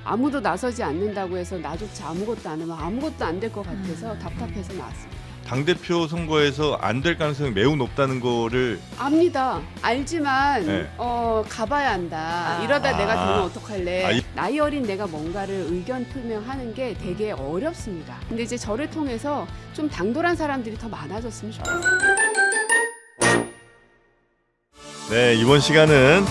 아무도 나서지 않는다고 해서 나조차 아무것도 안 하면 아무것도 안 될 것 같아서 답답해서 나왔습니다. 당대표 선거에서 안 될 가능성이 매우 높다는 거를 압니다. 알지만 네. 가봐야 한다. 이러다 내가 되면 어떡할래. 이- 나이 어린 내가 뭔가를 의견 표명하는 게 되게 어렵습니다. 근데 이제 저를 통해서 좀 당돌한 사람들이 더 많아졌으면 좋겠어요. 네, 이번 시간은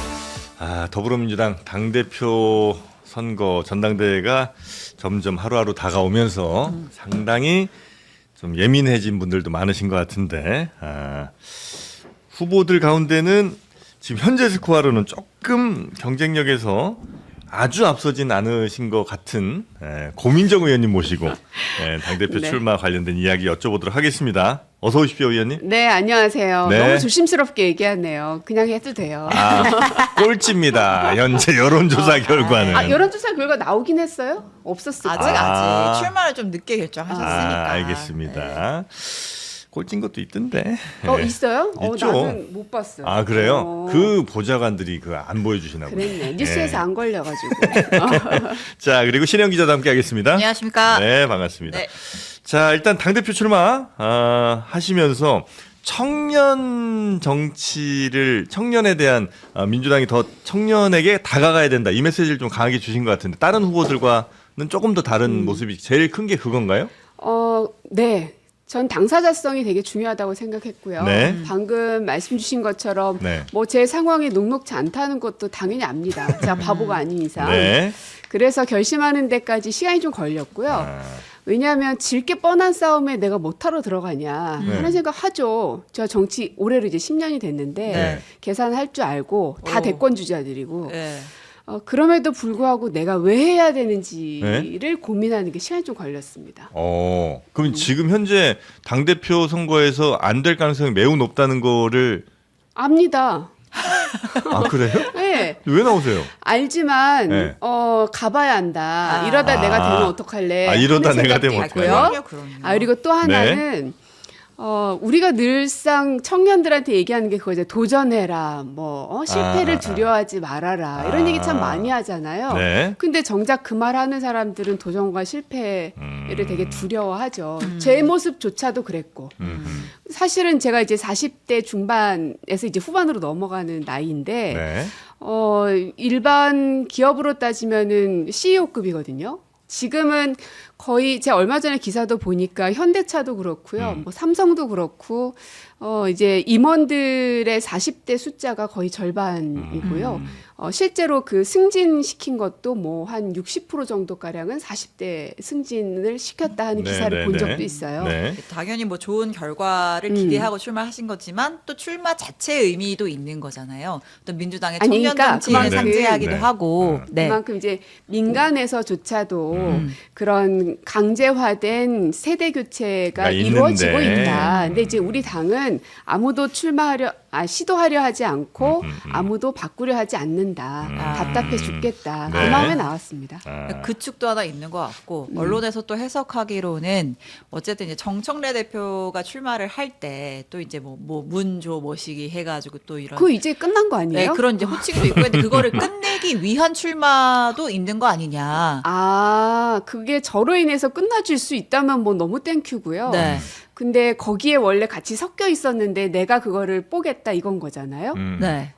더불어민주당 당대표 선거 전당대회가 점점 하루하루 다가오면서 상당히 좀 예민해진 분들도 많으신 것 같은데 후보들 가운데는 지금 현재 스코어로는 조금 경쟁력에서 아주 앞서진 않으신 것 같은 고민정 의원님 모시고 당대표 네. 출마 관련된 이야기 여쭤보도록 하겠습니다. 어서 오십시오, 의원님. 네, 안녕하세요. 네. 너무 조심스럽게 얘기하네요. 그냥 해도 돼요. 꼴찌입니다. 현재 여론조사 결과는. 여론조사 결과 나오긴 했어요? 없었을 아직 거예요. 아직 출마를 좀 늦게 결정하셨으니까. 알겠습니다. 꼴찌인 것도 있던데. 있어요? 있죠. 나는 못 봤어요. 그래요? 그 보좌관들이 안 보여주시나 보네. 그랬네. 뉴스에서 안 걸려가지고. 자, 그리고 신영 기자도 함께 하겠습니다. 안녕하십니까? 네, 반갑습니다. 네. 자, 일단 당대표 출마 하시면서 청년 정치를, 청년에 대한 민주당이 더 청년에게 다가가야 된다, 이 메시지를 좀 강하게 주신 것 같은데 다른 후보들과는 조금 더 다른 모습이 제일 큰 게 그건가요? 네. 전 당사자성이 되게 중요하다고 생각했고요. 네. 방금 말씀 주신 것처럼 네. 뭐 제 상황이 녹록지 않다는 것도 당연히 압니다. 제가 바보가 아닌 이상. 네. 그래서 결심하는 데까지 시간이 좀 걸렸고요. 왜냐하면 질 게 뻔한 싸움에 내가 못하러 들어가냐 하는 생각 하죠. 저 정치 올해로 이제 10년이 됐는데 네. 계산할 줄 알고 다 대권 주자들이고 네. 그럼에도 불구하고 내가 왜 해야 되는지를 고민하는 게 시간이 좀 걸렸습니다. 그럼 지금 현재 당대표 선거에서 안 될 가능성이 매우 높다는 거를 압니다. 그래요? 네. 왜 나오세요? 알지만 네. 가봐야 한다. 이러다 내가 되면 어떡할래. 이러다 하는 내가 생각도 되면 있고요. 어떡할래. 그럼요. 그리고 또 하나는 우리가 늘상 청년들한테 얘기하는 게 그거죠. 도전해라. 실패를 두려워하지 말아라. 이런 얘기 참 많이 하잖아요. 네. 근데 정작 그 말 하는 사람들은 도전과 실패를 되게 두려워하죠. 제 모습조차도 그랬고. 사실은 제가 이제 40대 중반에서 이제 후반으로 넘어가는 나이인데 네. 일반 기업으로 따지면은 CEO급이거든요. 지금은 거의 제가 얼마 전에 기사도 보니까 현대차도 그렇고요. 뭐 삼성도 그렇고 이제 임원들의 40대 숫자가 거의 절반이고요. 실제로 그 승진시킨 것도 뭐 한 60% 정도 가량은 40대 승진을 시켰다 하는 기사를 본 적도 있어요. 네. 당연히 뭐 좋은 결과를 기대하고 출마하신 거지만 또 출마 자체의 의미도 있는 거잖아요. 또 민주당의 아니, 청년 그러니까 정치를 그만큼, 상징하기도 네. 하고. 네. 그만큼 이제 민간에서조차도 그런 강제화된 세대 교체가 이루어지고 있는데. 있다. 근데 이제 우리 당은 아무도 시도하려 하지 않고 아무도 바꾸려 하지 않는다. 답답해 죽겠다. 네. 그 마음에 나왔습니다. 그 축도 하나 있는 것 같고 언론에서 또 해석하기로는 어쨌든 이제 정청래 대표가 출마를 할 때 또 이제 뭐 문조 모시기 해가지고 또 이런 그거 이제 끝난 거 아니에요? 네, 그런 이제 호칭도 있고 근데 그거를 끝내기 위한 출마도 있는 거 아니냐. 그게 저로 인해서 끝나줄 수 있다면 뭐 너무 땡큐고요. 네. 근데 거기에 원래 같이 섞여 있었는데 내가 그거를 뽀겠다 이건 거잖아요. 네.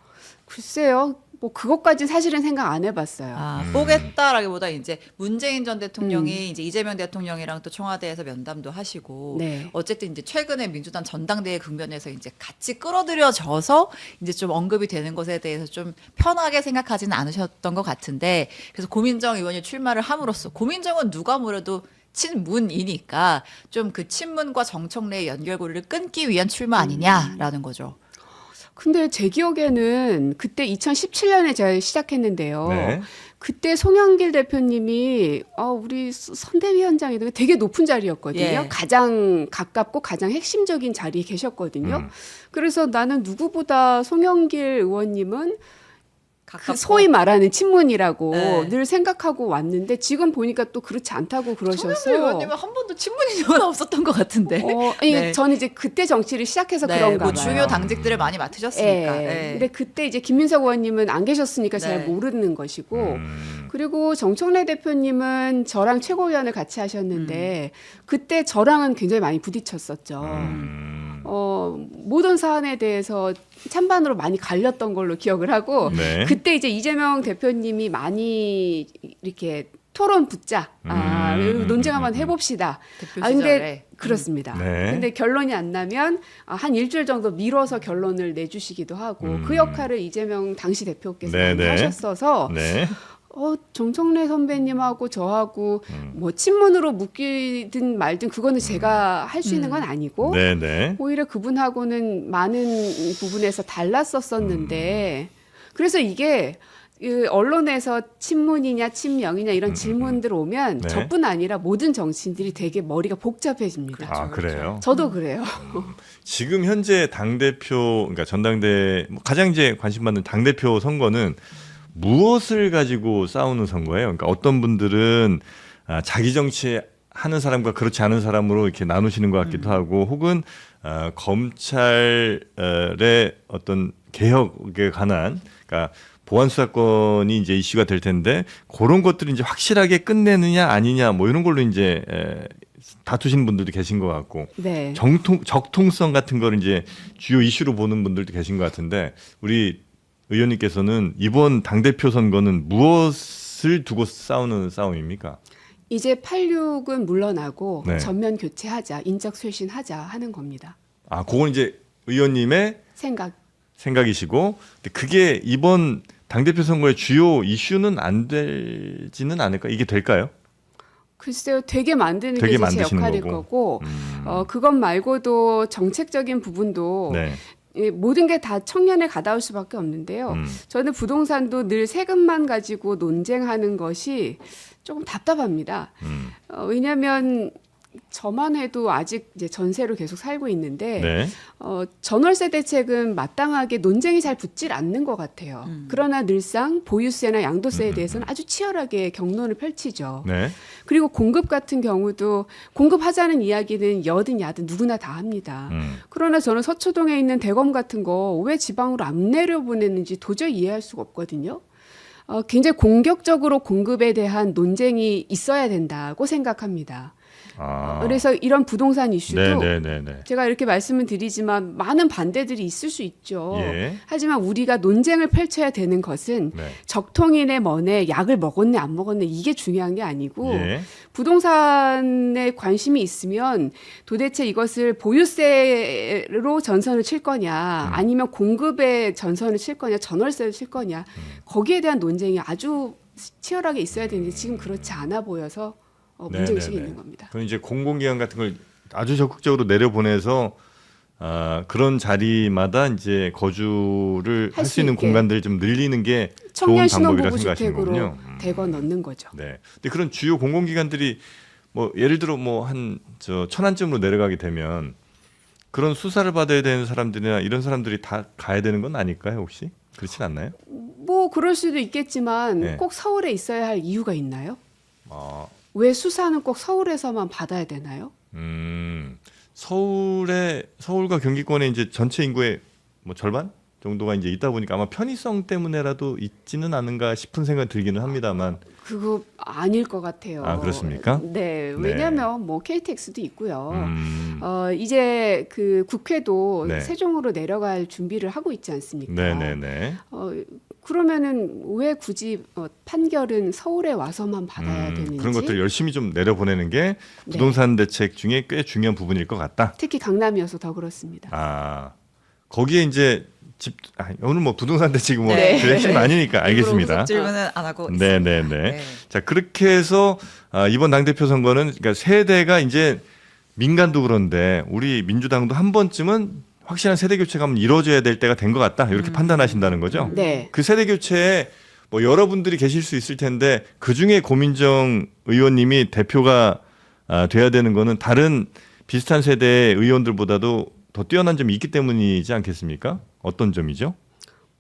글쎄요. 뭐 그것까지 사실은 생각 안 해봤어요. 뽀겠다라기보다 이제 문재인 전 대통령이 이제 이재명 대통령이랑 또 청와대에서 면담도 하시고 네. 어쨌든 이제 최근에 민주당 전당대회 국면에서 이제 같이 끌어들여져서 이제 좀 언급이 되는 것에 대해서 좀 편하게 생각하지는 않으셨던 것 같은데 그래서 고민정 의원이 출마를 함으로써 고민정은 누가 뭐래도 친문이니까 좀 그 친문과 정청래의 연결고리를 끊기 위한 출마 아니냐라는 거죠. 근데 제 기억에는 그때 2017년에 제가 시작했는데요. 네. 그때 송영길 대표님이 우리 선대위원장이 되게 높은 자리였거든요. 예. 가장 가깝고 가장 핵심적인 자리에 계셨거든요. 그래서 나는 누구보다 송영길 의원님은 그 소위 말하는 친문이라고 네. 늘 생각하고 왔는데 지금 보니까 또 그렇지 않다고 그러셔서 손혜원 의원님은 한 번도 친문인 적은 없었던 것 같은데. 아니, 네. 저는 이제 그때 정치를 시작해서 네, 그런가 뭐 봐요. 중요 당직들을 많이 맡으셨으니까. 예. 네. 근데 그때 이제 김민석 의원님은 안 계셨으니까 잘 네. 모르는 것이고 그리고 정청래 대표님은 저랑 최고위원을 같이 하셨는데 그때 저랑은 굉장히 많이 부딪혔었죠. 모든 사안에 대해서 찬반으로 많이 갈렸던 걸로 기억을 하고 네. 그때 이제 이재명 대표님이 많이 이렇게 토론 붙자, 논쟁 한번 해봅시다. 대표 근데 시절에. 그렇습니다. 네. 근데 결론이 안 나면 한 일주일 정도 미뤄서 결론을 내주시기도 하고 그 역할을 이재명 당시 대표께서 네, 많이 네. 하셨어서 네. 정청래 선배님하고 저하고 뭐 친문으로 묶이든 말든 그거는 제가 할 수 있는 건 아니고 네, 네. 오히려 그분하고는 많은 부분에서 달랐었었는데 그래서 이게 그 언론에서 친문이냐 친명이냐 이런 질문들 오면 네. 저뿐 아니라 모든 정치인들이 되게 머리가 복잡해집니다. 아, 그래요. 저도 그래요. 지금 현재 당대표, 그러니까 전당대 가장 이제 관심 받는 당대표 선거는 무엇을 가지고 싸우는 선거예요? 그러니까 어떤 분들은 자기 정치 하는 사람과 그렇지 않은 사람으로 이렇게 나누시는 것 같기도 하고, 혹은 검찰의 어떤 개혁에 관한, 그러니까 보안 수사권이 이제 이슈가 될 텐데 그런 것들을 이제 확실하게 끝내느냐 아니냐 뭐 이런 걸로 이제 다투시는 분들도 계신 것 같고, 네. 적통성 같은 걸 이제 주요 이슈로 보는 분들도 계신 것 같은데, 우리 의원님께서는 이번 당대표 선거는 무엇을 두고 싸우는 싸움입니까? 이제 86은 물러나고 네. 전면 교체하자, 인적 쇄신하자 하는 겁니다. 아, 그건 이제 의원님의 생각이시고, 근데 그게 이번 당대표 선거의 주요 이슈는 안 되지는 않을까? 이게 될까요? 글쎄요, 되게 만드는 되게 게 제 만드시는 역할일 거고. 거고, 그것 말고도 정책적인 부분도 네. 모든 게 다 청년에 가다울 수밖에 없는데요. 저는 부동산도 늘 세금만 가지고 논쟁하는 것이 조금 답답합니다. 왜냐하면 저만 해도 아직 이제 전세로 계속 살고 있는데 네. 전월세 대책은 마땅하게 논쟁이 잘 붙질 않는 것 같아요. 그러나 늘상 보유세나 양도세에 대해서는 아주 치열하게 경론을 펼치죠. 네. 그리고 공급 같은 경우도 공급하자는 이야기는 여든 야든 누구나 다 합니다. 그러나 저는 서초동에 있는 대검 같은 거 왜 지방으로 안 내려보냈는지 도저히 이해할 수가 없거든요. 굉장히 공격적으로 공급에 대한 논쟁이 있어야 된다고 생각합니다. 그래서 이런 부동산 이슈도 네네네. 제가 이렇게 말씀을 드리지만 많은 반대들이 있을 수 있죠. 예. 하지만 우리가 논쟁을 펼쳐야 되는 것은 네. 적통이네 뭐네 약을 먹었네 안 먹었네 이게 중요한 게 아니고 예. 부동산에 관심이 있으면 도대체 이것을 보유세로 전선을 칠 거냐 아니면 공급에 전선을 칠 거냐 전월세를 칠 거냐 거기에 대한 논쟁이 아주 치열하게 있어야 되는데 지금 그렇지 않아 보여서 문제의식이 있는 겁니다. 그럼 이제 공공기관 같은 걸 아주 적극적으로 내려보내서 그런 자리마다 이제 거주를 할 수 있는 있게. 공간들을 좀 늘리는 게 청년 좋은 방법이라 신혼부부 생각하시는 주택으로 거군요. 대거 넣는 거죠. 네. 근데 그런 주요 공공기관들이 뭐 예를 들어 뭐 한 천안쯤으로 내려가게 되면 그런 수사를 받아야 되는 사람들이나 이런 사람들이 다 가야 되는 건 아닐까요, 혹시? 그렇진 않나요? 뭐 그럴 수도 있겠지만 네. 꼭 서울에 있어야 할 이유가 있나요? 아, 왜 수사는 꼭 서울에서만 받아야 되나요? 서울과 경기권에 이제 전체 인구의 뭐 절반 정도가 이제 있다 보니까 아마 편의성 때문에라도 있지는 않은가 싶은 생각이 들기는 합니다만. 그거 아닐 것 같아요. 아, 그렇습니까? 네, 왜냐하면 뭐 KTX도 있고요. 음. 이제 그 국회도 네. 세종으로 내려갈 준비를 하고 있지 않습니까? 네네네. 그러면은 왜 굳이 판결은 서울에 와서만 받아야 되는지 그런 것들 열심히 좀 내려보내는 게 부동산 대책 중에 꽤 중요한 부분일 것 같다. 특히 강남이어서 더 그렇습니다. 아, 거기에 이제 오늘 뭐 부동산 대책이 뭐 네. 그 핵심은 아니니까 알겠습니다. 질문은 안 하고 네네네. 있습니다. 네. 자, 그렇게 해서 이번 당대표 선거는 그러니까 세대가 이제 민간도 그런데 우리 민주당도 한 번쯤은 확실한 세대 교체가 한번 이루어져야 될 때가 된 것 같다. 이렇게 판단하신다는 거죠. 네. 그 세대 교체에 뭐 여러분들이 계실 수 있을 텐데 그 중에 고민정 의원님이 대표가 돼야 되는 거는 다른 비슷한 세대의 의원들보다도 더 뛰어난 점이 있기 때문이지 않겠습니까? 어떤 점이죠?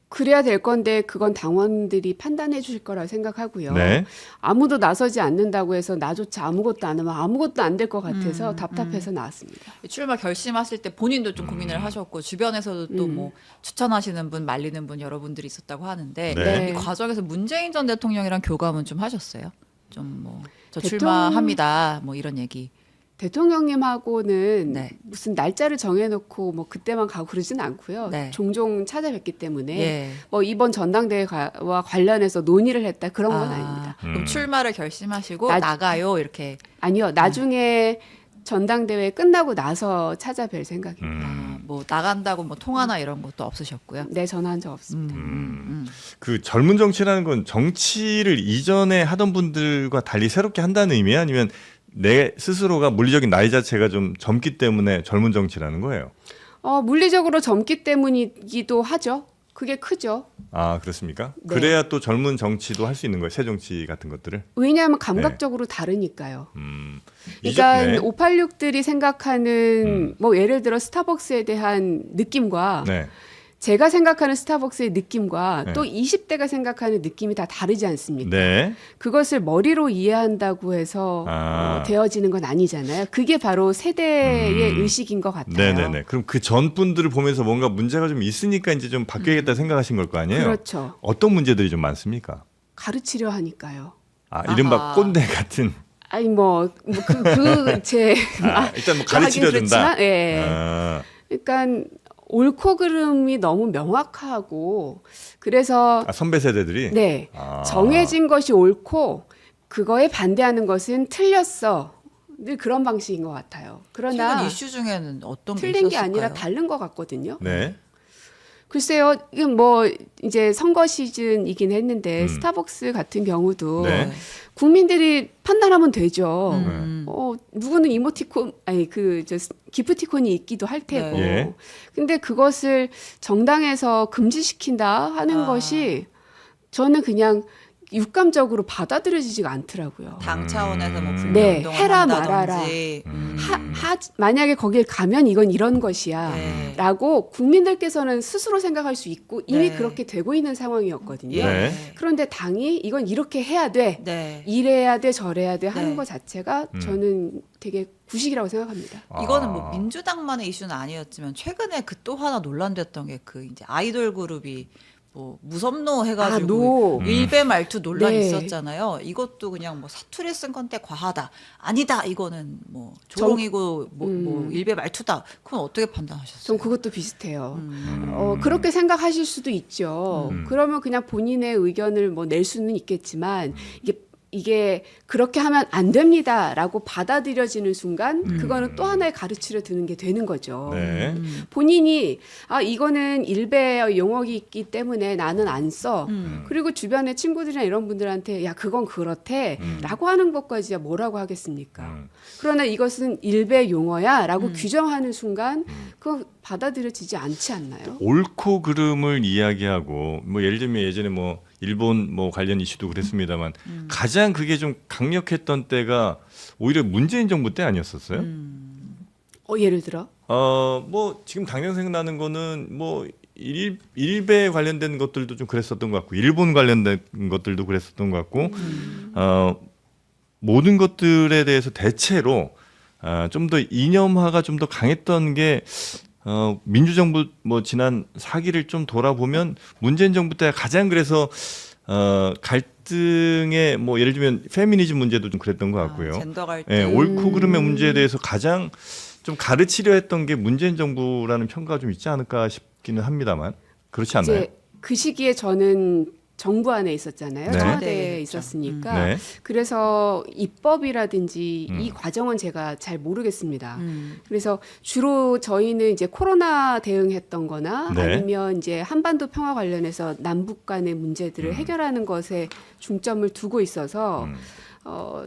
그래야 될 건데 그건 당원들이 판단해 주실 거라 생각하고요. 네. 아무도 나서지 않는다고 해서 나조차 아무것도 안 하면 아무것도 안 될 것 같아서 답답해서 나왔습니다. 출마 결심하실 때 본인도 좀 고민을 하셨고 주변에서도 또 뭐 추천하시는 분 말리는 분 여러분들이 있었다고 하는데 네. 이 과정에서 문재인 전 대통령이랑 교감은 좀 하셨어요? 좀 뭐 저 대통령- 출마합니다 뭐 이런 얘기. 대통령님하고는 네. 무슨 날짜를 정해놓고 뭐 그때만 가고 그러진 않고요. 네. 종종 찾아뵙기 때문에 예. 뭐 이번 전당대회와 관련해서 논의를 했다 그런 건 아닙니다. 그럼 출마를 결심하시고 나- 나가요 이렇게. 아니요, 나중에 전당대회 끝나고 나서 찾아뵐 생각입니다. 뭐 나간다고 뭐 통화나 이런 것도 없으셨고요. 네, 전화한 적 없습니다. 그 젊은 정치라는 건 정치를 이전에 하던 분들과 달리 새롭게 한다는 의미야? 아니면 내 스스로가 물리적인 나이 자체가 좀 젊기 때문에 젊은 정치라는 거예요? 물리적으로 젊기 때문이기도 하죠. 그게 크죠. 아, 그렇습니까? 네. 그래야 또 젊은 정치도 할 수 있는 거예요. 새 정치 같은 것들을. 왜냐하면 감각적으로 다르니까요. 이전- 그러니까 네. 586들이 생각하는 뭐 예를 들어 스타벅스에 대한 느낌과 네. 제가 생각하는 스타벅스의 느낌과 네. 또 20대가 생각하는 느낌이 다 다르지 않습니까? 네. 그것을 머리로 이해한다고 해서 되어지는 건 아니잖아요. 그게 바로 세대의 의식인 것 같아요. 네네네. 그럼 그 전 분들을 보면서 뭔가 문제가 좀 있으니까 이제 좀 바뀌겠다 생각하신 걸 거 아니에요? 그렇죠. 어떤 문제들이 좀 많습니까? 가르치려 하니까요. 아, 이른바 아하. 꼰대 같은. 아니 뭐그제 일단 뭐 가르치려 준다. 예. 아, 그러니까 옳고 그름이 너무 명확하고 그래서 선배 세대들이. 네 아. 정해진 것이 옳고 그거에 반대하는 것은 틀렸어. 늘 그런 방식인 것 같아요. 그러나 최근 이슈 중에는 어떤 게 틀린 게 있었을까요? 아니라 다른 것 같거든요. 네. 글쎄요, 이건 뭐 이제 선거 시즌이긴 했는데 스타벅스 같은 경우도 네. 국민들이 판단하면 되죠. 음. 누구는 이모티콘 아니 저 기프티콘이 있기도 할 테고. 네. 예. 근데 그것을 정당에서 금지시킨다 하는 것이 저는 그냥 육감적으로 받아들여지지가 않더라고요. 당 차원에서 뭐 네, 불매운동을 해라 한다든지. 만약에 거길 가면 이건 이런 것이야. 네. 라고 국민들께서는 스스로 생각할 수 있고 이미 네. 그렇게 되고 있는 상황이었거든요. 네. 그런데 당이 이건 이렇게 해야 돼. 네. 이래야 돼 저래야 돼 하는 네. 것 자체가 저는 되게 구식이라고 생각합니다. 이거는 뭐 민주당만의 이슈는 아니었지만 최근에 그 또 하나 논란됐던 게 그 이제 아이돌 그룹이 뭐 무섭노 해가지고 일베 말투 논란이 네. 있었잖아요. 이것도 그냥 뭐 사투리 쓴 건데 과하다. 아니다. 이거는 뭐 조롱이고 뭐 일베 말투다. 그건 어떻게 판단하셨어요? 전 그것도 비슷해요. 그렇게 생각하실 수도 있죠. 그러면 그냥 본인의 의견을 뭐 낼 수는 있겠지만 이게 그렇게 하면 안 됩니다라고 받아들여지는 순간 그거는 또 하나의 가르치려 드는 게 되는 거죠. 네. 본인이 이거는 일베 용어가 있기 때문에 나는 안 써. 그리고 주변의 친구들이나 이런 분들한테 야 그건 그렇대라고 하는 것까지야 뭐라고 하겠습니까? 그러나 이것은 일베 용어야라고 규정하는 순간 그거 받아들여지지 않지 않나요? 옳고 그름을 이야기하고 뭐 예를 들면 예전에 뭐 일본 뭐 관련 이슈도 그랬습니다만 가장 그게 좀 강력했던 때가 오히려 문재인 정부 때 아니었었어요? 예를 들어? 뭐 지금 당장 생각나는 거는 뭐 일베 관련된 것들도 좀 그랬었던 것 같고 일본 관련된 것들도 그랬었던 것 같고 모든 것들에 대해서 대체로 좀 더 이념화가 좀 더 강했던 게 민주정부 뭐 지난 4기를 좀 돌아보면 문재인 정부 때 가장 그래서 갈등의 뭐 예를 들면 페미니즘 문제도 좀 그랬던 것 같고요. 젠더 갈등. 예, 옳고 그름의 문제에 대해서 가장 좀 가르치려 했던 게 문재인 정부라는 평가가 좀 있지 않을까 싶기는 합니다만 그렇지 않나요? 이제 그 시기에 저는 정부 안에 있었잖아요. 네. 청와대에 네, 그렇죠. 있었으니까. 네. 그래서 입법이라든지 이 과정은 제가 잘 모르겠습니다. 음. 그래서 주로 저희는 이제 코로나 대응했던 거나 네. 아니면 이제 한반도 평화 관련해서 남북 간의 문제들을 해결하는 것에 중점을 두고 있어서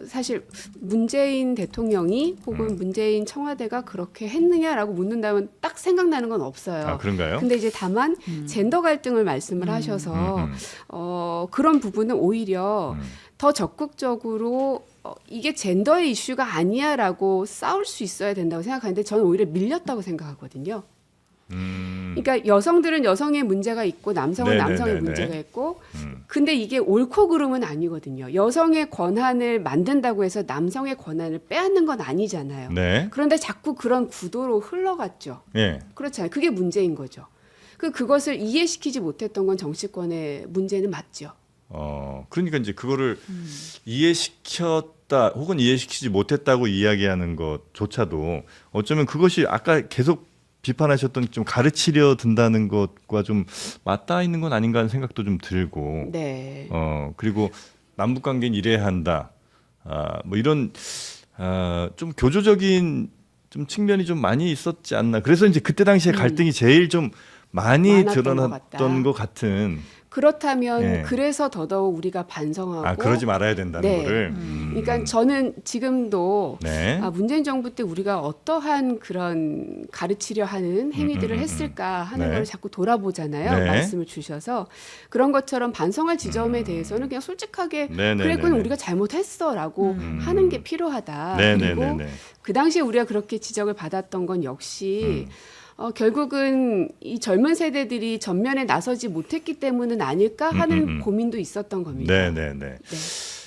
사실 문재인 대통령이 혹은 문재인 청와대가 그렇게 했느냐라고 묻는다면 딱 생각나는 건 없어요. 아, 그런가요? 근데 이제 다만 젠더 갈등을 말씀을 하셔서 그런 부분은 오히려 더 적극적으로 이게 젠더의 이슈가 아니야라고 싸울 수 있어야 된다고 생각하는데 저는 오히려 밀렸다고 생각하거든요. 그러니까 여성들은 여성의 문제가 있고 남성은 남성의 문제가 있고 근데 이게 옳고 그름은 아니거든요. 여성의 권한을 만든다고 해서 남성의 권한을 빼앗는 건 아니잖아요. 네. 그런데 자꾸 그런 구도로 흘러갔죠. 예. 그렇잖아요. 그게 문제인 거죠. 그것을 이해시키지 못했던 건 정치권의 문제는 맞죠. 그러니까 이제 그거를 이해시켰다 혹은 이해시키지 못했다고 이야기하는 것조차도 어쩌면 그것이 아까 계속 비판하셨던 좀 가르치려 든다는 것과 좀 맞닿아 있는 건 아닌가 하는 생각도 좀 들고. 네. 그리고 남북 관계는 이래야 한다. 뭐 이런 좀 교조적인 좀 측면이 좀 많이 있었지 않나. 그래서 이제 그때 당시에 갈등이 제일 좀 많이 많았던 드러났던 것 같은. 그렇다면 예. 그래서 더더욱 우리가 반성하고 그러지 말아야 된다는 네. 거를. 그러니까 저는 지금도 네. 문재인 정부 때 우리가 어떠한 그런 가르치려 하는 행위들을 했을까 하는 네. 걸 자꾸 돌아보잖아요. 네. 말씀을 주셔서 그런 것처럼 반성할 지점에 대해서는 그냥 솔직하게 네, 네, 그래 그건 네, 우리가 잘못했어라고 하는 게 필요하다. 네, 네, 그리고 네, 네. 그 당시에 우리가 그렇게 지적을 받았던 건 역시 결국은 이 젊은 세대들이 전면에 나서지 못했기 때문은 아닐까 하는 고민도 있었던 겁니다. 네, 네, 네.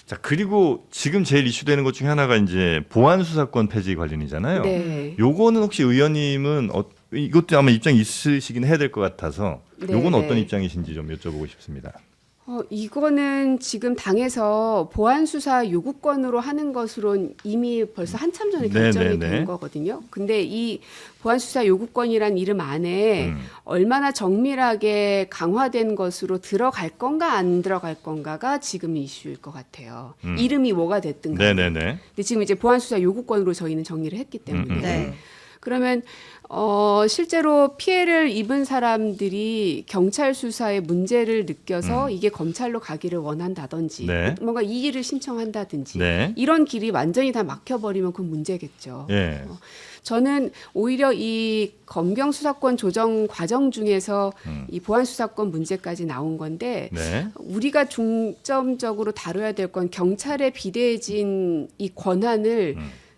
자, 그리고 지금 제일 이슈되는 것 중에 하나가 이제 보안 수사권 폐지 관련이잖아요. 네. 요거는 혹시 의원님은 이것도 아마 입장이 있으시긴 해야 될 것 같아서 네, 요건 네. 어떤 입장이신지 좀 여쭤보고 싶습니다. 이거는 지금 당에서 보안 수사 요구권으로 하는 것으로 이미 벌써 한참 전에 결정이 네. 된 거거든요. 근데 이 보안 수사 요구권이란 이름 안에 얼마나 정밀하게 강화된 것으로 들어갈 건가 안 들어갈 건가가 지금 이슈일 것 같아요. 이름이 뭐가 됐든 간에. 네네네. 근데 지금 이제 보안 수사 요구권으로 저희는 정리를 했기 때문에. 네. 그러면 실제로 피해를 입은 사람들이 경찰 수사에 문제를 느껴서 이게 검찰로 가기를 원한다든지 네. 뭔가 이의를 신청한다든지 네. 이런 길이 완전히 다 막혀버리면 그건 문제겠죠. 예. 저는 오히려 이 검경 수사권 조정 과정 중에서 이 보안 수사권 문제까지 나온 건데 네. 우리가 중점적으로 다뤄야 될 건 경찰에 비대해진 이 권한을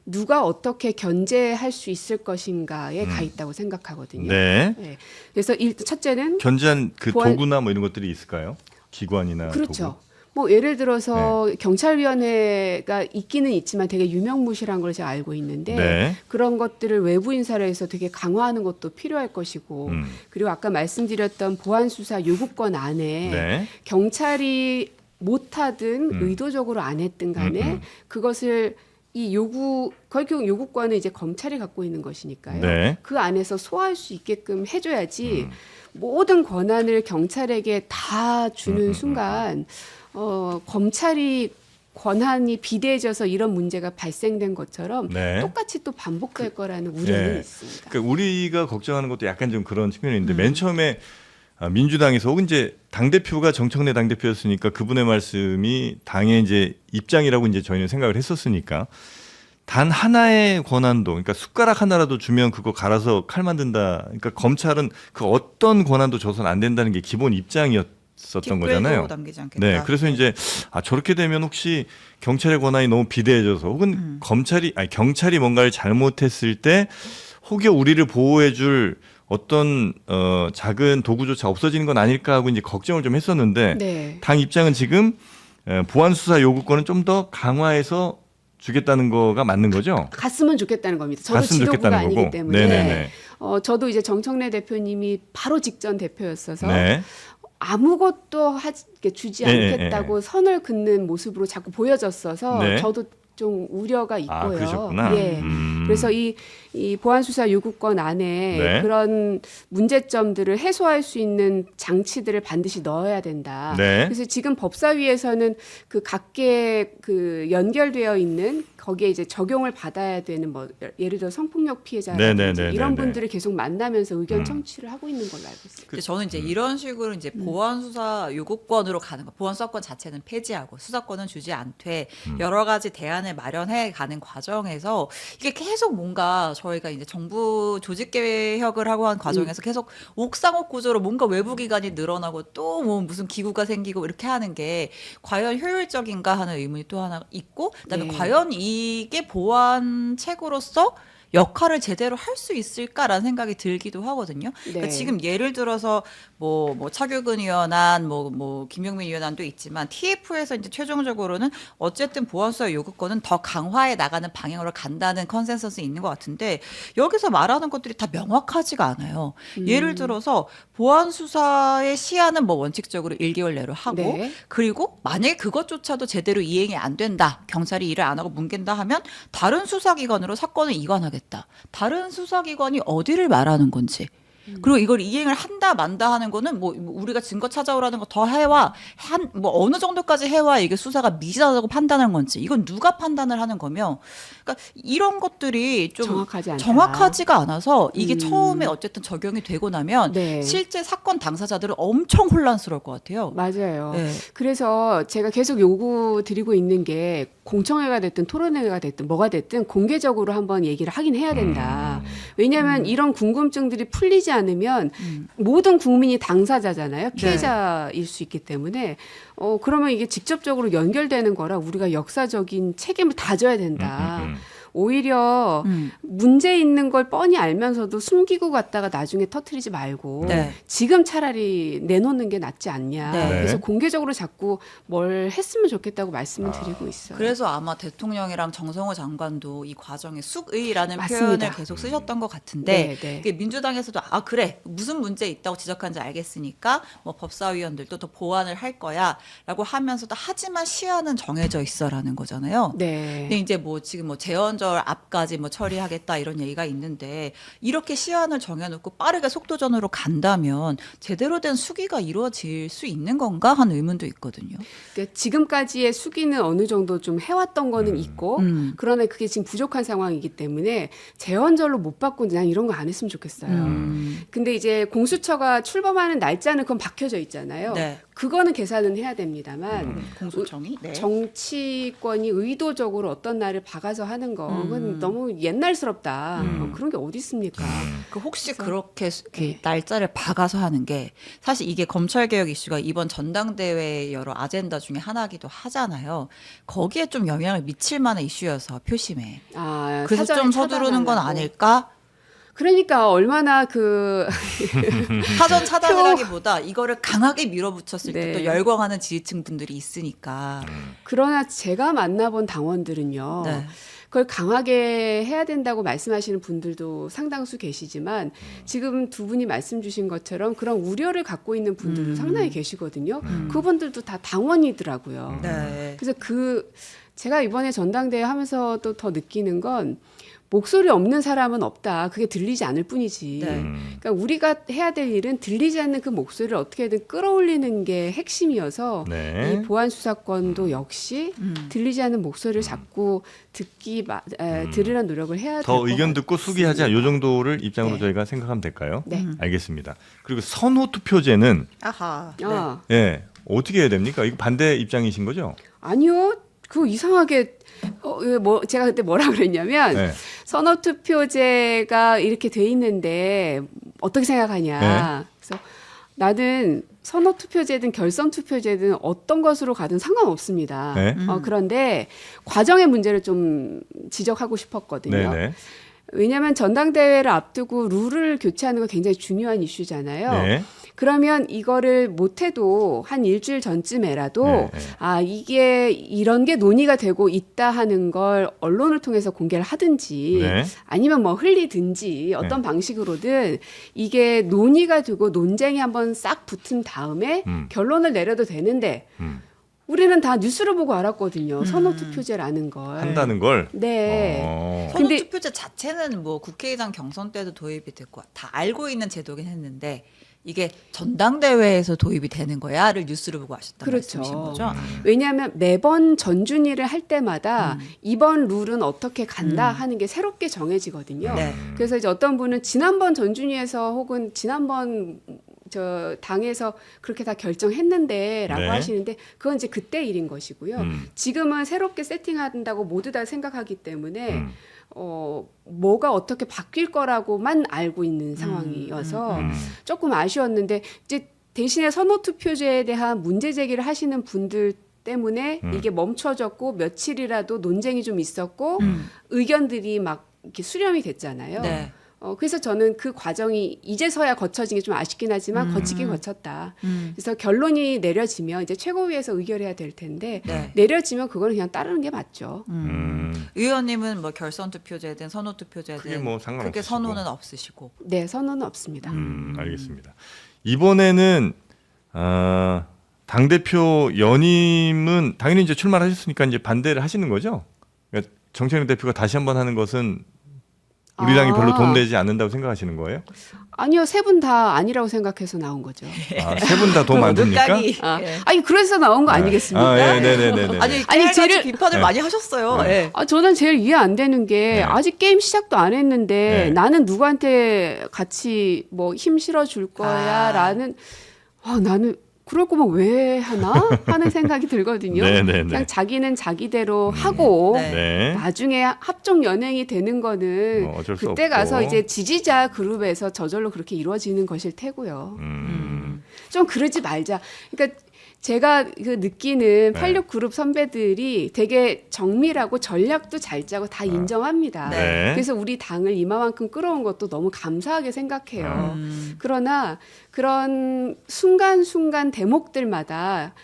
누가 어떻게 견제할 수 있을 것인가에 가 있다고 생각하거든요. 네. 네. 그래서 첫째는 견제한 그 보안- 도구나 뭐 이런 것들이 있을까요? 기관이나 그렇죠. 도구. 뭐 예를 들어서 경찰위원회가 있기는 있지만 되게 유명무실한 걸 제가 알고 있는데 네. 그런 것들을 외부 인사를 해서 되게 강화하는 것도 필요할 것이고 그리고 아까 말씀드렸던 보안 수사 요구권 안에 네. 경찰이 못하든 의도적으로 안 했든 간에 그것을 이 결국 요구권은 이제 검찰이 갖고 있는 것이니까요. 네. 그 안에서 소화할 수 있게끔 해줘야지 모든 권한을 경찰에게 다 주는 순간 검찰이 권한이 비대해져서 이런 문제가 발생된 것처럼 네. 똑같이 또 반복될 거라는 우려는 네. 있습니다. 그러니까 우리가 걱정하는 것도 약간 좀 그런 측면이 있는데 맨 처음에 민주당에서 혹은 이제 당 대표가 정청래 당 대표였으니까 그분의 말씀이 당의 이제 입장이라고 이제 저희는 생각을 했었으니까 단 하나의 권한도 그러니까 숟가락 하나라도 주면 그거 갈아서 칼 만든다. 그러니까 검찰은 그 어떤 권한도 줘서는 안 된다는 게 기본 입장이었었던 거잖아요. 남기지 않겠다. 네, 그래서 이제 저렇게 되면 혹시 경찰의 권한이 너무 비대해져서 혹은 경찰이 뭔가를 잘못했을 때 혹여 우리를 보호해줄 어떤 작은 도구조차 없어지는 건 아닐까 하고 이제 걱정을 좀 했었는데 네. 당 입장은 지금 보안 수사 요구권은 좀 더 강화해서 주겠다는 거가 맞는 거죠? 갔으면 좋겠다는 겁니다. 저도 갔으면 지도부가 좋겠다는 아니기 거고. 때문에 네네네. 저도 이제 정청래 대표님이 바로 직전 대표였어서 네. 아무것도 주지 네, 않겠다고 선을 긋는 모습으로 자꾸 보여졌어서 네. 저도 좀 우려가 있고요. 그러셨구나. 예. 그래서 이 보안 수사 요구권 안에 네. 그런 문제점들을 해소할 수 있는 장치들을 반드시 넣어야 된다. 네. 그래서 지금 법사위에서는 그 각계 그 연결되어 있는 거기에 이제 적용을 받아야 되는 뭐 예를 들어 성폭력 피해자라든지 네네네네네. 이런 분들을 계속 만나면서 의견 청취를 하고 있는 걸로 알고 있습니다. 근데 저는 이제 이런 식으로 이제 보안 수사 요구권으로 가는 거, 보안 수사권 자체는 폐지하고 수사권은 주지 않되 여러 가지 대안을 마련해 가는 과정에서 이게 계속 뭔가 저희가 이제 정부 조직 개혁을 하고 한 과정에서 계속 옥상옥 구조로 뭔가 외부 기관이 늘어나고 또 뭐 무슨 기구가 생기고 이렇게 하는 게 과연 효율적인가 하는 의문이 또 하나 있고 그다음에 네. 과연 이게 보안책으로서 역할을 제대로 할 수 있을까라는 생각이 들기도 하거든요. 그러니까 네. 지금 예를 들어서 뭐 차규근 의원안, 뭐 김용민 의원안도 있지만 TF에서 이제 최종적으로는 어쨌든 보안수사 요구권은 더 강화해 나가는 방향으로 간다는 컨센서스 있는 것 같은데 여기서 말하는 것들이 다 명확하지가 않아요. 예를 들어서 보안수사의 시한은 뭐 원칙적으로 1개월 내로 하고 네. 그리고 만약에 그것조차도 제대로 이행이 안 된다. 경찰이 일을 안 하고 뭉갠다 하면 다른 수사기관으로 사건을 이관하겠다. 다른 수사기관이 어디를 말하는 건지. 그리고 이걸 이행을 한다 만다 하는 거는 뭐 우리가 증거 찾아오라는 거 더 해와 뭐 어느 정도까지 해와 이게 수사가 미진하다고 판단한 건지 이건 누가 판단을 하는 거며 그러니까 이런 것들이 좀 정확하지 않다. 정확하지가 않아서 이게 처음에 어쨌든 적용이 되고 나면 네. 실제 사건 당사자들은 엄청 혼란스러울 것 같아요. 맞아요. 네. 그래서 제가 계속 요구 드리고 있는 게 공청회가 됐든 토론회가 됐든 뭐가 됐든 공개적으로 한번 얘기를 하긴 해야 된다. 왜냐하면 이런 궁금증들이 풀리지 않으면 모든 국민이 당사자잖아요. 피해자일 수 있기 때문에 그러면 이게 직접적으로 연결되는 거라 우리가 역사적인 책임을 다져야 된다. 오히려 문제 있는 걸 뻔히 알면서도 숨기고 갔다가 나중에 터트리지 말고 네. 지금 차라리 내놓는 게 낫지 않냐. 네. 그래서 공개적으로 자꾸 뭘 했으면 좋겠다고 말씀을 드리고 있어요. 그래서 아마 대통령이랑 정성호 장관도 이 과정에 숙의라는 맞습니다. 표현을 계속 쓰셨던 것 같은데 네, 네. 이게 민주당에서도 그래 무슨 문제 있다고 지적한지 알겠으니까 뭐 법사위원들도 더 보완을 할 거야라고 하면서도 하지만 시한은 정해져 있어라는 거잖아요. 네. 근데 이제 뭐 지금 뭐 재헌절 앞까지 뭐 처리하겠다 이런 얘기가 있는데 이렇게 시한을 정해놓고 빠르게 속도전으로 간다면 제대로 된 수기가 이루어질 수 있는 건가 하는 의문도 있거든요. 그러니까 지금까지의 수기는 어느 정도 좀 해왔던 거는 있고 그러나 그게 지금 부족한 상황이기 때문에 재헌절로 못 바꾼 난 이런 거 안 했으면 좋겠어요. 근데 이제 공수처가 출범하는 날짜는 그건 박혀져 있잖아요. 네. 그거는 계산은 해야 됩니다만 공소청이 네. 정치권이 의도적으로 어떤 날을 박아서 하는 건 너무 옛날스럽다. 그런 게 어디 있습니까? 그 혹시 그렇게 날짜를 박아서 하는 게 사실 이게 검찰개혁 이슈가 이번 전당대회 여러 아젠다 중에 하나기도 하잖아요. 거기에 좀 영향을 미칠 만한 이슈여서 표심에. 그래서 사전에 좀 서두르는 건 차단하려고. 아닐까? 그러니까 얼마나 사전 차단이라기보다 이거를 강하게 밀어붙였을 때 네. 또 열광하는 지지층 분들이 있으니까. 그러나 제가 만나본 당원들은요. 네. 그걸 강하게 해야 된다고 말씀하시는 분들도 상당수 계시지만 지금 두 분이 말씀 주신 것처럼 그런 우려를 갖고 있는 분들도 상당히 계시거든요. 그분들도 다 당원이더라고요. 네. 그래서 제가 이번에 전당대회 하면서도 더 느끼는 건 목소리 없는 사람은 없다. 그게 들리지 않을 뿐이지. 네. 그러니까 우리가 해야 될 일은 들리지 않는 그 목소리를 어떻게든 끌어올리는 게 핵심이어서 네. 이 보안 수사권도 역시 들리지 않는 목소리를 자꾸 들으려는 노력을 해야 될 것 더 의견 듣고 같습니다. 수기하자 요 정도를 입장으로 네. 저희가 생각하면 될까요? 네. 알겠습니다. 그리고 선호 투표제는 아하. 네. 예, 어떻게 해야 됩니까? 이거 반대 입장이신 거죠? 아니요. 그거 이상하게 제가 그때 뭐라 그랬냐면 네. 선호 투표제가 이렇게 돼 있는데 어떻게 생각하냐. 네. 그래서 나는 선호 투표제든 결선 투표제든 어떤 것으로 가든 상관없습니다. 네. 그런데 과정의 문제를 좀 지적하고 싶었거든요. 네네. 왜냐하면 전당대회를 앞두고 룰을 교체하는 거 굉장히 중요한 이슈잖아요. 네. 그러면 이거를 못해도 한 일주일 전쯤에라도 네, 네. 이게 이런 게 논의가 되고 있다 하는 걸 언론을 통해서 공개를 하든지 네. 아니면 뭐 흘리든지 어떤 방식으로든 이게 논의가 되고 논쟁이 한번 싹 붙은 다음에 결론을 내려도 되는데 우리는 다 뉴스를 보고 알았거든요. 선호투표제라는 걸. 한다는 걸. 네. 선호 근데- 투표제 자체는 뭐 국회의장 경선 때도 도입이 됐고 다 알고 있는 제도긴 했는데 이게 전당대회에서 도입이 되는 거야를 뉴스를 보고 아셨다는 그렇죠. 말씀이신 거죠? 왜냐하면 매번 전준위를 할 때마다 이번 룰은 어떻게 간다 하는 게 새롭게 정해지거든요. 네. 그래서 이제 어떤 분은 지난번 전준위에서 혹은 지난번 저 당에서 그렇게 다 결정했는데라고 네. 하시는데 그건 이제 그때 일인 것이고요. 지금은 새롭게 세팅한다고 모두 다 생각하기 때문에 뭐가 어떻게 바뀔 거라고만 알고 있는 상황이어서 조금 아쉬웠는데 이제 대신에 선호투표제에 대한 문제 제기를 하시는 분들 때문에 이게 멈춰졌고 며칠이라도 논쟁이 좀 있었고 의견들이 막 이렇게 수렴이 됐잖아요. 네. 그래서 저는 그 과정이 이제서야 거쳐진 게 좀 아쉽긴 하지만 거치긴 거쳤다. 그래서 결론이 내려지면 이제 최고위에서 의결해야 될 텐데 네. 내려지면 그거는 그냥 따르는 게 맞죠. 의원님은 뭐 결선 투표제든 선호 크게 투표제든 뭐 상관없으시고. 그렇게 선호는 없으시고. 네, 선언은 없습니다. 알겠습니다. 이번에는 당 대표 연임은 당연히 이제 출마를 하셨으니까 이제 반대를 하시는 거죠. 그러니까 정청래 대표가 다시 한번 하는 것은 우리 당이 별로 도움되지 않는다고 생각하시는 거예요? 아니요, 세 분 다 아니라고 생각해서 나온 거죠. 세 분 다 도움 안 됩니까? 끝까지. 예. 아니 그래서 나온 거 아니겠습니까? 네네네. 아니 아니, 제일 제일- 비판을 네. 많이 하셨어요. 네. 저는 제일 이해 안 되는 게 네. 아직 게임 시작도 안 했는데 네. 나는 누구한테 같이 뭐 힘 실어 줄 거야라는 나는 그럴 거면 왜 하나 하는 생각이 들거든요. 네네네. 그냥 자기는 자기대로 하고 네. 네. 나중에 합종 연행이 되는 거는 뭐 어쩔 수 그때 없고. 가서 이제 지지자 그룹에서 저절로 그렇게 이루어지는 것일 테고요. 좀 그러지 말자. 그러니까 제가 그 느끼는 네. 86 그룹 선배들이 되게 정밀하고 전략도 잘 짜고 다 인정합니다. 네. 그래서 우리 당을 이마만큼 끌어온 것도 너무 감사하게 생각해요. 그러나 그런 순간순간 대목들마다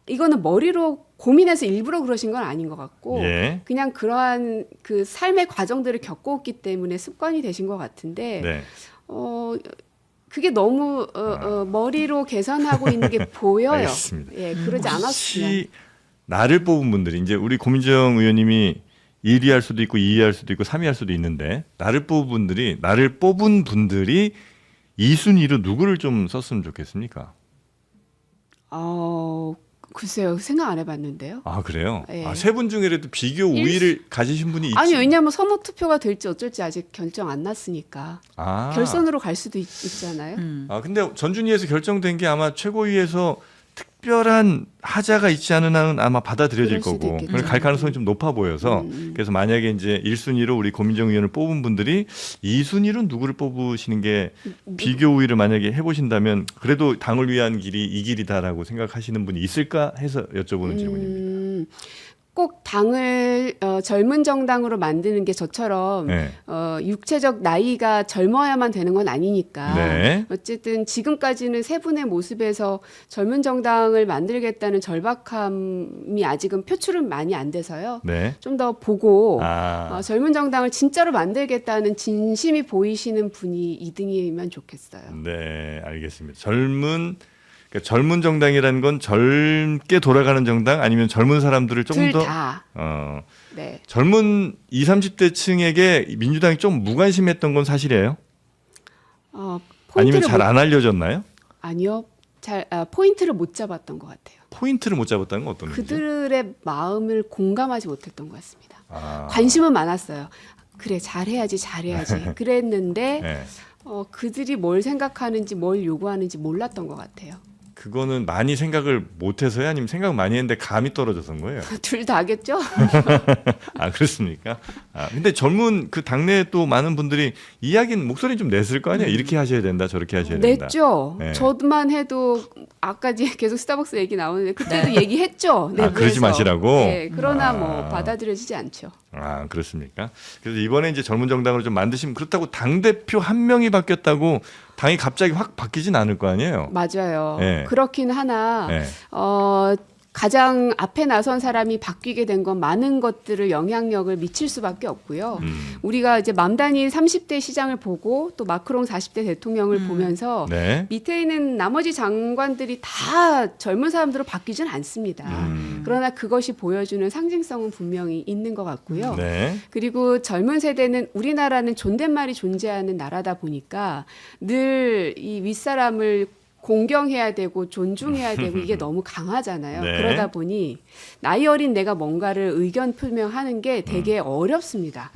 이거는 머리로 고민해서 일부러 그러신 건 아닌 것 같고 예. 그냥 그러한 그 삶의 과정들을 겪어왔기 때문에 습관이 되신 것 같은데 네. 그게 너무 머리로 계산하고 있는 게 보여요. 알겠습니다. 예, 그러지 않았으면. 혹시 나를 뽑은 분들이 이제 우리 고민정 의원님이 1위 할 수도 있고 2위 할 수도 있고 3위 할 수도 있는데 나를 뽑은 분들이 2순위로 누구를 좀 썼으면 좋겠습니까? 글쎄요, 생각 안 해봤는데요. 아 그래요? 예. 세 분 중에라도 비교 우위를 가지신 분이 있지? 아니 왜냐하면 선호 투표가 될지 어쩔지 아직 결정 안 났으니까 아. 결선으로 갈 수도 있잖아요. 아 근데 전준위에서 결정된 게 아마 최고위에서 특별한 하자가 있지 않은 한은 아마 받아들여질 그럴 수도 거고 있겠죠. 그걸 갈 가능성이 좀 높아 보여서 그래서 만약에 이제 1순위로 우리 고민정 의원을 뽑은 분들이 2순위로 누구를 뽑으시는 게 비교 우위를 만약에 해보신다면 그래도 당을 위한 길이 이 길이다라고 생각하시는 분이 있을까 해서 여쭤보는 질문입니다. 꼭 당을 젊은 정당으로 만드는 게 저처럼 네. 육체적 나이가 젊어야만 되는 건 아니니까 네. 어쨌든 지금까지는 세 분의 모습에서 젊은 정당을 만들겠다는 절박함이 아직은 표출은 많이 안 돼서요. 네. 좀 더 보고 아. 젊은 정당을 진짜로 만들겠다는 진심이 보이시는 분이 2등이면 좋겠어요. 네, 알겠습니다. 그러니까 젊은 정당이라는 건 젊게 돌아가는 정당 아니면 젊은 사람들을 좀 둘 더 다. 네. 젊은 20, 30대층에게 민주당이 좀 무관심했던 건 사실이에요? 아니면 포인트를 잘 안 알려졌나요? 아니요. 포인트를 못 잡았던 것 같아요. 포인트를 못 잡았다는 건 어떤 의미죠? 그들의 마음을 공감하지 못했던 것 같습니다. 아, 관심은 많았어요. 그래 잘해야지 그랬는데 네. 그들이 뭘 생각하는지 뭘 요구하는지 몰랐던 것 같아요. 그거는 많이 생각을 못해서요? 아니면 생각 많이 했는데 감이 떨어져서인 거예요? 둘 다겠죠? 아 그렇습니까? 아 근데 젊은 그 당내에 또 많은 분들이 이야기는 목소리 좀 냈을 거 아니에요? 이렇게 하셔야 된다, 저렇게 하셔야 된다. 냈죠. 네. 저만 해도 아까 계속 스타벅스 얘기 나오는데 그때도 얘기했죠. 아, 그러지 내부에서. 마시라고? 네, 그러나 아. 뭐 받아들여지지 않죠. 아 그렇습니까? 그래서 이번에 이제 젊은 정당을 좀 만드시면 그렇다고 당 대표 한 명이 바뀌었다고 당이 갑자기 확 바뀌진 않을 거 아니에요? 맞아요. 네. 그렇긴 하나 네. 가장 앞에 나선 사람이 바뀌게 된 건 많은 것들을 영향력을 미칠 수밖에 없고요. 우리가 이제 맘다니 30대 시장을 보고 또 마크롱 40대 대통령을 보면서 네. 밑에 있는 나머지 장관들이 다 젊은 사람들로 바뀌진 않습니다. 그러나 그것이 보여주는 상징성은 분명히 있는 것 같고요. 네. 그리고 젊은 세대는 우리나라는 존댓말이 존재하는 나라다 보니까 늘 이 윗사람을 공경해야 되고 존중해야 되고 이게 너무 강하잖아요. 네. 그러다 보니 나이 어린 내가 뭔가를 의견 표명하는 게 되게 어렵습니다.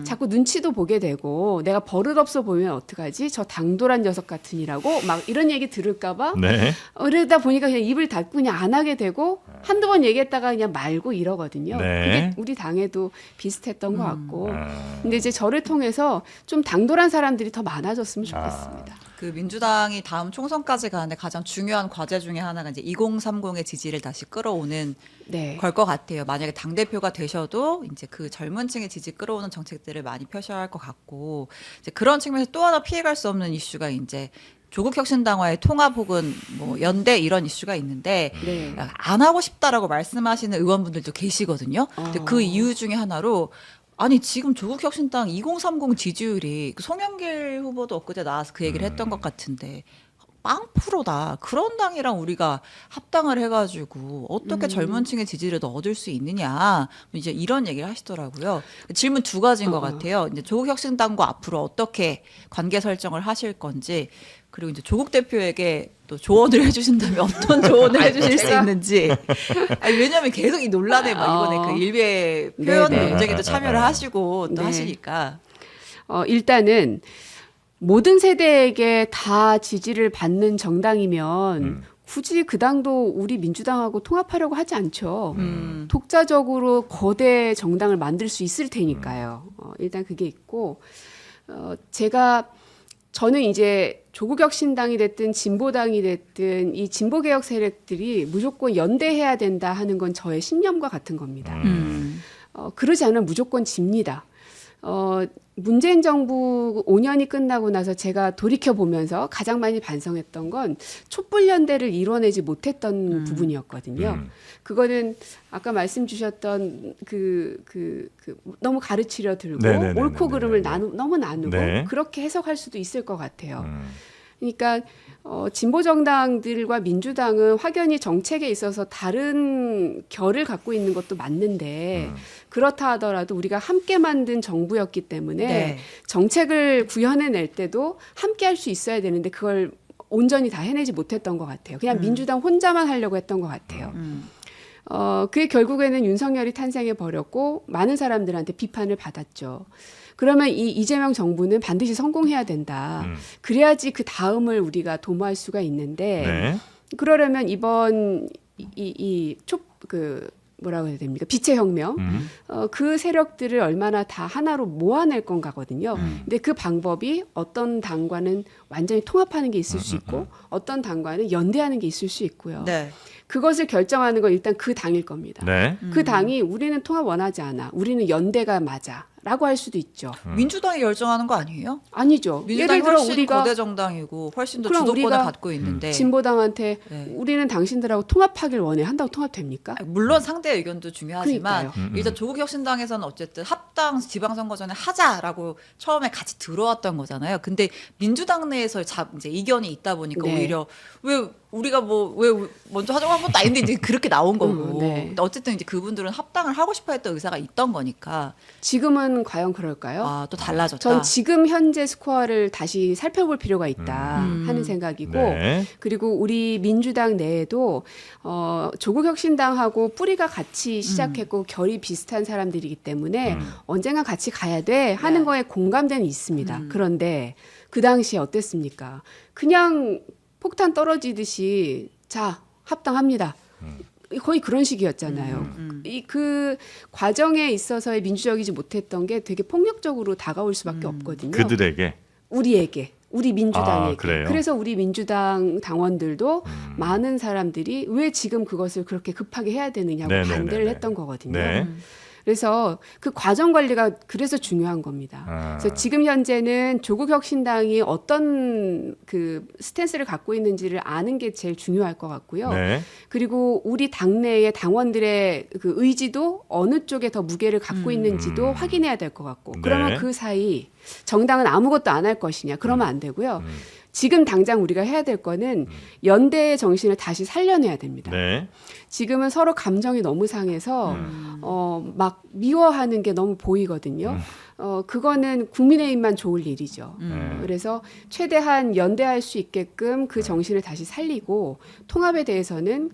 자꾸 눈치도 보게 되고 내가 버릇없어 보이면 어떡하지? 저 당돌한 녀석 같으니라고 막 이런 얘기 들을까 봐 네. 그러다 보니까 그냥 입을 닫고 그냥 안 하게 되고 한두 번 얘기했다가 그냥 말고 이러거든요. 네. 그게 우리 당에도 비슷했던 것 같고 아. 근데 이제 저를 통해서 좀 당돌한 사람들이 더 많아졌으면 좋겠습니다. 그 민주당이 다음 총선까지 가는데 가장 중요한 과제 중에 하나가 이제 2030의 지지를 다시 끌어오는 네. 걸 것 같아요. 만약에 당 대표가 되셔도 이제 그 젊은 층의 지지 끌어오는 정책들을 많이 펴셔야 할 것 같고 이제 그런 측면에서 또 하나 피해갈 수 없는 이슈가 이제 조국혁신당과의 통합 혹은 뭐 연대 이런 이슈가 있는데 네. 안 하고 싶다라고 말씀하시는 의원분들도 계시거든요. 근데 그 이유 중에 하나로 아니 지금 조국혁신당 2030 지지율이 그 송영길 후보도 엊그제 나와서 그 얘기를 했던 것 같은데 빵 프로다. 그런 당이랑 우리가 합당을 해가지고 어떻게 젊은 층의 지지를 더 얻을 수 있느냐 이제 이런 얘기를 하시더라고요. 질문 두 가지인 것 같아요. 이제 조국혁신당과 앞으로 어떻게 관계 설정을 하실 건지 그리고 이제 조국 대표에게 또 조언을 해주신다면 어떤 조언을 해주실 수 있는지. 아니, 왜냐하면 계속 이 논란에 막 이번에 그 일베 표현 네네. 논쟁에도 참여를 하시고 또 네. 하시니까. 일단은 모든 세대에게 다 지지를 받는 정당이면 굳이 그 당도 우리 민주당하고 통합하려고 하지 않죠. 독자적으로 거대 정당을 만들 수 있을 테니까요. 일단 그게 있고 저는 이제 조국혁신당이 됐든 진보당이 됐든 이 진보개혁 세력들이 무조건 연대해야 된다 하는 건 저의 신념과 같은 겁니다. 그러지 않으면 무조건 집니다. 문재인 정부 5년이 끝나고 나서 제가 돌이켜 보면서 가장 많이 반성했던 건 촛불 연대를 이뤄내지 못했던 부분이었거든요. 그거는 아까 말씀 주셨던 너무 가르치려 들고 네네네네네. 옳고 그름을 너무 나누고 네. 그렇게 해석할 수도 있을 것 같아요. 그러니까 진보 정당들과 민주당은 확연히 정책에 있어서 다른 결을 갖고 있는 것도 맞는데 그렇다 하더라도 우리가 함께 만든 정부였기 때문에 네. 정책을 구현해낼 때도 함께 할 수 있어야 되는데 그걸 온전히 다 해내지 못했던 것 같아요. 그냥 민주당 혼자만 하려고 했던 것 같아요. 그게 결국에는 윤석열이 탄생해 버렸고 많은 사람들한테 비판을 받았죠. 그러면 이 이재명 정부는 반드시 성공해야 된다. 그래야지 그 다음을 우리가 도모할 수가 있는데 네. 그러려면 이번 뭐라고 해야 됩니까? 빛의 혁명. 그 세력들을 얼마나 다 하나로 모아낼 건가거든요. 근데 그 방법이 어떤 당과는 완전히 통합하는 게 있을 수 있고 어떤 당과는 연대하는 게 있을 수 있고요. 네. 그것을 결정하는 건 일단 그 당일 겁니다. 네. 그 당이 우리는 통합 원하지 않아. 우리는 연대가 맞아. 라고 할 수도 있죠. 민주당이 결정하는 거 아니에요? 아니죠. 민주당이 예를 들어 훨씬 우리가 거대 정당이고 훨씬 더 그럼 주도권을 우리가 갖고 있는데 진보당한테 네. 우리는 당신들하고 통합하길 원해. 한다고 통합됩니까? 물론 상대 의견도 중요하지만 그러니까요. 일단 조국혁신당에서는 어쨌든 합당 지방선거 전에 하자라고 처음에 같이 들어왔던 거잖아요. 근데 민주당 내에서 이제 이견이 있다 보니까 네. 오히려 왜 우리가 왜 먼저 하자고 한 것도 아닌데 이제 그렇게 나온 거고. 네. 근데 어쨌든 이제 그분들은 합당을 하고 싶어했던 의사가 있던 거니까 지금은 과연 그럴까요? 또 달라졌다. 전 지금 현재 스코어를 다시 살펴볼 필요가 있다 하는 생각이고 네. 그리고 우리 민주당 내에도 조국혁신당하고 뿌리가 같이 시작했고 결이 비슷한 사람들이기 때문에 언젠가 같이 가야 돼 하는 네. 거에 공감대는 있습니다. 그런데 그 당시에 어땠습니까? 그냥 폭탄 떨어지듯이 자 합당합니다. 거의 그런 식이었잖아요. 그 과정에 있어서의 민주적이지 못했던 게 되게 폭력적으로 다가올 수밖에 없거든요. 그들에게. 우리에게, 우리 민주당에게. 그래요? 그래서 우리 민주당 당원들도 많은 사람들이 왜 지금 그것을 그렇게 급하게 해야 되느냐고 네네네네. 반대를 했던 거거든요. 네. 그래서 그 과정 관리가 그래서 중요한 겁니다. 그래서 지금 현재는 조국혁신당이 어떤 그 스탠스를 갖고 있는지를 아는 게 제일 중요할 것 같고요. 네. 그리고 우리 당내의 당원들의 그 의지도 어느 쪽에 더 무게를 갖고 있는지도 확인해야 될 것 같고. 그러면 네. 그 사이 정당은 아무것도 안 할 것이냐? 그러면 안 되고요. 지금 당장 우리가 해야 될 거는 연대의 정신을 다시 살려내야 됩니다. 네. 지금은 서로 감정이 너무 상해서 막 미워하는 게 너무 보이거든요. 그거는 국민의힘만 좋을 일이죠. 그래서 최대한 연대할 수 있게끔 그 정신을 다시 살리고 통합에 대해서는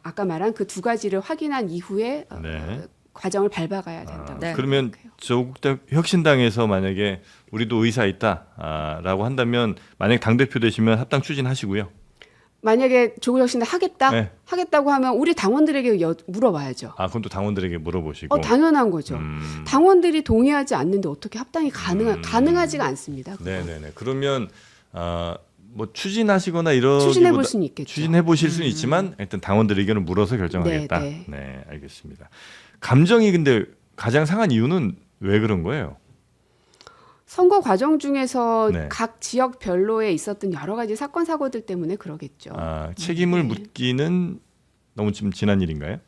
아까 말한 그 두 가지를 확인한 이후에 네. 과정을 밟아가야 된다고 네. 그러면 생각해요. 조국혁신당에서 만약에 우리도 의사 있다라고 한다면 만약 당대표 되시면 합당 추진하시고요. 만약에 조국혁신당 하겠다? 네. 하겠다고 하면 우리 당원들에게 물어봐야죠. 그건 또 당원들에게 물어보시고. 당연한 거죠. 당원들이 동의하지 않는데 어떻게 합당이 가능하지가 않습니다. 그거. 네네네. 그러면 뭐 추진하시거나 이런 추진해 볼 수는 있겠죠. 추진해 보실 수는 있지만 일단 당원들 의견을 물어서 결정하겠다. 네, 네, 알겠습니다. 감정이 근데 가장 상한 이유는 왜 그런 거예요? 선거 과정 중에서 네. 각 지역별로에 있었던 여러 가지 사건 사고들 때문에 그러겠죠. 책임을 네. 묻기는 너무 좀 지난 일인가요?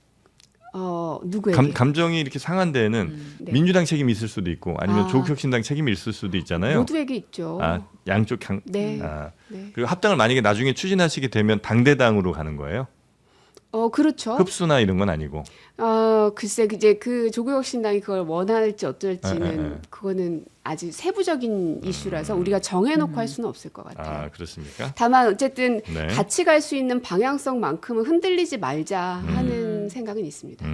누구에게? 감정이 이렇게 상한 데에는 네. 민주당 책임이 있을 수도 있고 아니면 아. 조국혁신당 책임이 있을 수도 있잖아요. 모두에게 있죠. 양쪽 네. 네. 그리고 합당을 만약에 나중에 추진하시게 되면 당대당으로 가는 거예요? 그렇죠. 흡수나 이런 건 아니고. 글쎄 이제 그 조국혁신당이 그걸 원할지 어쩔지는 그거는 아주 세부적인 이슈라서 우리가 정해놓고 할 수는 없을 것 같아요. 그렇습니까? 다만 어쨌든 네. 같이 갈 수 있는 방향성만큼은 흔들리지 말자 하는 생각은 있습니다.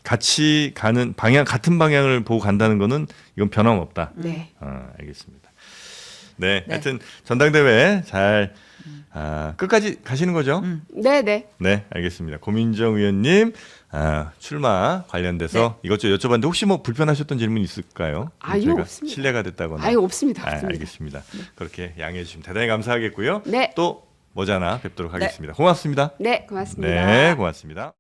같이 가는 같은 방향을 보고 간다는 거는 이건 변함없다. 네. 알겠습니다. 네, 네. 하여튼 전당대회 잘 끝까지 가시는 거죠? 네, 네. 네, 알겠습니다. 고민정 의원님 출마 관련돼서 이것저것 여쭤봤는데 혹시 뭐 불편하셨던 질문 있을까요? 아니요, 저희가 없습니다. 신뢰가 됐다거나. 아유, 없습니다. 없습니다. 알겠습니다. 그렇게 양해해 주시면 대단히 감사하겠고요. 네. 또 머지않아 뵙도록 하겠습니다. 고맙습니다. 네, 고맙습니다. 네, 고맙습니다.